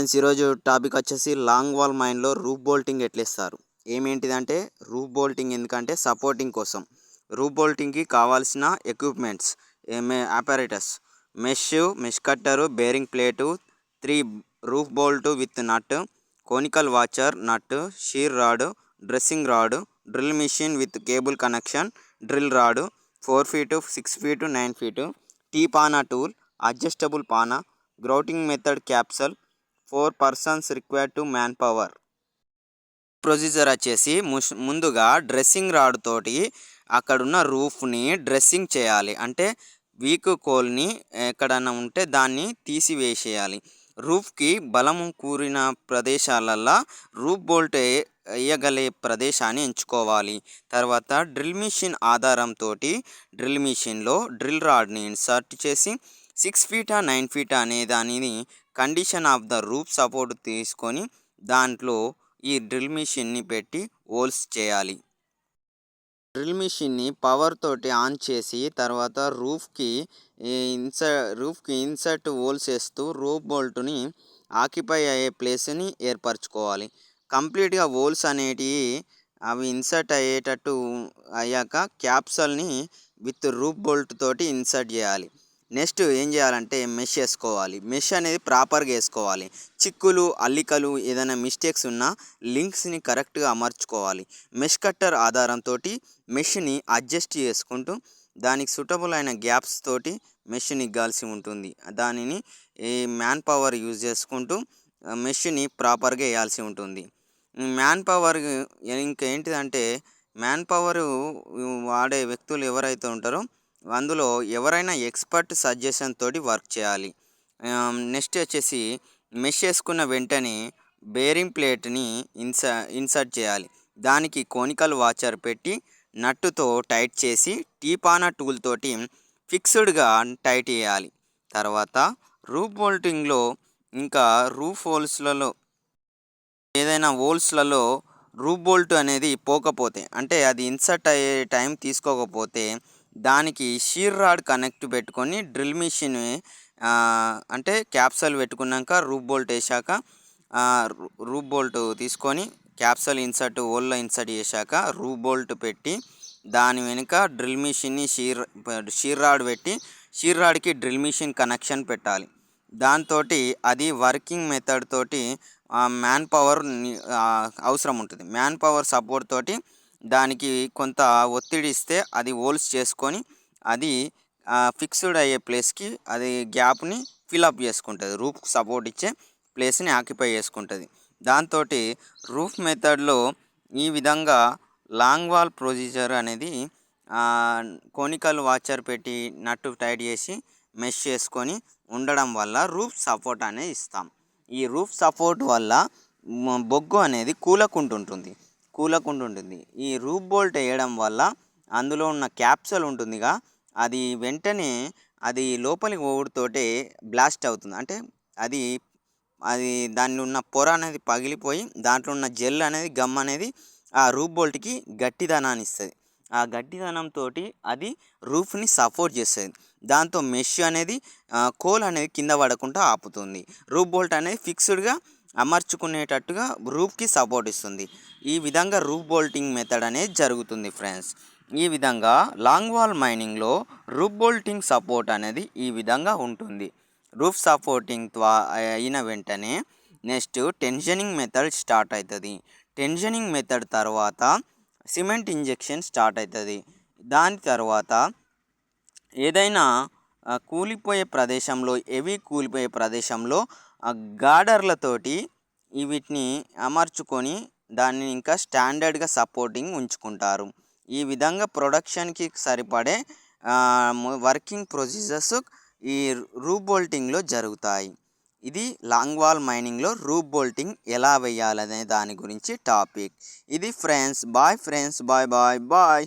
Friends ఈరోజు topic వచ్చేసి long wall మైన్లో రూఫ్ బోల్టింగ్ ఎట్లేస్తారు. ఏమేంటిదంటే రూఫ్ బోల్టింగ్ ఎందుకంటే సపోర్టింగ్ కోసం. రూఫ్ బోల్టింగ్కి కావాల్సిన equipments operators mesh cutter, bearing plate, 3 roof bolt with nut, conical washer nut, shear rod, dressing rod, drill machine with cable connection, drill rod 4 feet, 6 feet, 9 feet, T పానా tool, adjustable పానా, grouting method capsule, 4 persons required to man power. Procedure వచ్చేసి ముందుగా dressing rod తోటి అక్కడున్న రూఫ్ని dressing చేయాలి. అంటే week కోల్ని ఎక్కడన్నా ఉంటే దాన్ని తీసివేసేయాలి. రూఫ్కి బలము కూరిన ప్రదేశాలల్లో రూఫ్ బోల్ట్ వేయగలే ప్రదేశాన్ని ఎంచుకోవాలి. తర్వాత డ్రిల్ మిషన్ ఆధారంతో డ్రిల్ మిషన్లో డ్రిల్ రాడ్ని ఇన్సర్ట్ చేసి 6 feet 9 feet అనే దానిని condition of the roof support తీసుకొని దాంట్లో ఈ డ్రిల్ మిషన్ని పెట్టి హోల్స్ చేయాలి. డ్రిల్ మిషన్ని పవర్ తోటి ఆన్ చేసి తర్వాత రూఫ్కి ఇన్సర్ట్ హోల్స్ వేస్తూ రూఫ్ బోల్ట్ని ఆక్యుపై అయ్యే ప్లేస్ని ఏర్పరచుకోవాలి. కంప్లీట్గా హోల్స్ అనేటివి అవి ఇన్సర్ట్ అయ్యేటట్టు అయ్యాక క్యాప్సల్ని విత్ రూఫ్ బోల్ట్ తోటి ఇన్సర్ట్ చేయాలి. నెక్స్ట్ ఏం చేయాలంటే మెష్ వేసుకోవాలి. మెష్ అనేది ప్రాపర్గా వేసుకోవాలి. చిక్కులు అల్లికలు ఏదైనా మిస్టేక్స్ ఉన్నా లింక్స్ని కరెక్ట్గా అమర్చుకోవాలి. మెష్ కట్టర్ ఆధారంతో మెష్ని అడ్జస్ట్ చేసుకుంటూ దానికి సూటబుల్ అయిన గ్యాప్స్ తోటి మెష్ని ఇగ్గాల్సి ఉంటుంది. దానిని ఈ మ్యాన్ పవర్ యూజ్ చేసుకుంటూ మెష్ని ప్రాపర్గా వేయాల్సి ఉంటుంది. మ్యాన్ పవర్ ఇంకేంటిదంటే మ్యాన్ పవర్ వాడే వ్యక్తులు ఎవరైతే ఉంటారో అందులో ఎవరైనా ఎక్స్పర్ట్ సజెషన్ తోటి వర్క్ చేయాలి. నెక్స్ట్ వచ్చేసి మెష్ వేసుకున్న వెంటనే బేరింగ్ ప్లేట్ని ఇన్సర్ట్ చేయాలి. దానికి కోనికల్ వాచర్ పెట్టి నట్టుతో టైట్ చేసి టీపానా టూల్ తోటి ఫిక్స్డ్గా టైట్ చేయాలి. తర్వాత రూఫ్ బోల్టింగ్లో ఇంకా రూఫ్ హోల్స్లలో ఏదైనా హోల్స్లలో రూఫ్ బోల్ట్ అనేది పోకపోతే అంటే అది ఇన్సర్ట్ అయ్యే టైం తీసుకోకపోతే దానికి షీర్ రాడ్ కనెక్ట్ పెట్టుకొని డ్రిల్ మిషన్ అంటే క్యాప్సల్ పెట్టుకున్నాక రూఫ్ బోల్ట్ వేసాక రూఫ్ బోల్ట్ తీసుకొని క్యాప్సల్ ఇన్సర్ట్ హోల్లో ఇన్సర్ట్ చేశాక రూఫ్ బోల్ట్ పెట్టి దాని వెనుక డ్రిల్ మిషన్ని షీర్ రాడ్ పెట్టి షీర్ రాడ్కి డ్రిల్ మిషన్ కనెక్షన్ పెట్టాలి. దాంతో అది వర్కింగ్ మెథడ్ తోటి మ్యాన్ పవర్ అవసరం ఉంటుంది. మ్యాన్ పవర్ సపోర్ట్ తోటి దానికి కొంత ఒత్తిడి ఇస్తే అది హోల్స్ చేసుకొని అది ఫిక్స్డ్ అయ్యే ప్లేస్కి అది గ్యాప్ని ఫిల్అప్ చేసుకుంటుంది. రూఫ్ సపోర్ట్ ఇచ్చే ప్లేస్ని ఆక్యుపై చేసుకుంటుంది. దాంతో రూఫ్ మెథడ్లో ఈ విధంగా లాంగ్ వాల్ ప్రొసీజర్ అనేది కోనికల్ వాచర్ పెట్టి నట్టు టైట్ చేసి మెష్ చేసుకొని ఉండడం వల్ల రూఫ్ సపోర్ట్ అనేది ఇస్తాం. ఈ రూఫ్ సపోర్ట్ వల్ల బొగ్గు అనేది కూలకుంటుంటుంది. ఈ రూఫ్ బోల్ట్ వేయడం వల్ల అందులో ఉన్న క్యాప్సల్ ఉంటుందిగా అది వెంటనే అది లోపలికి పోవుడుతోటే బ్లాస్ట్ అవుతుంది. అంటే అది అది దానిలో ఉన్న పొర అనేది పగిలిపోయి దాంట్లో ఉన్న జెల్ అనేది గమ్ అనేది ఆ రూఫ్ బోల్ట్కి గట్టిదనాన్ని ఇస్తుంది. ఆ గట్టిదనంతో అది రూఫ్ని సపోర్ట్ చేస్తుంది. దాంతో మెష్ అనేది కోల్ అనేది కింద పడకుండా ఆపుతుంది. రూఫ్ బోల్ట్ అనేది ఫిక్స్డ్గా అమర్చుకునేటట్టుగా రూఫ్కి సపోర్ట్ ఇస్తుంది. ఈ విధంగా రూఫ్ బోల్టింగ్ మెథడ్ అనేది జరుగుతుంది ఫ్రెండ్స్. ఈ విధంగా లాంగ్ వాల్ మైనింగ్లో రూఫ్ బోల్టింగ్ సపోర్ట్ అనేది ఈ విధంగా ఉంటుంది. రూఫ్ సపోర్టింగ్ అయిన వెంటనే నెక్స్ట్ టెన్షనింగ్ మెథడ్ స్టార్ట్ అవుతుంది. టెన్షనింగ్ మెథడ్ తర్వాత సిమెంట్ ఇంజెక్షన్ స్టార్ట్ అవుతుంది. దాని తర్వాత ఏదైనా కూలిపోయే ప్రదేశంలో కూలిపోయే ప్రదేశంలో గార్డర్లతోటి వీటిని అమర్చుకొని దాన్ని ఇంకా స్టాండర్డ్గా సపోర్టింగ్ ఉంచుకుంటారు. ఈ విధంగా ప్రొడక్షన్కి సరిపడే వర్కింగ్ ప్రొసీజర్స్ ఈ రూఫ్ బోల్టింగ్లో జరుగుతాయి. ఇది లాంగ్ వాల్ మైనింగ్లో రూఫ్ బోల్టింగ్ ఎలా వేయాలనే దాని గురించి టాపిక్. ఇది friends. Bye friends. Bye bye bye.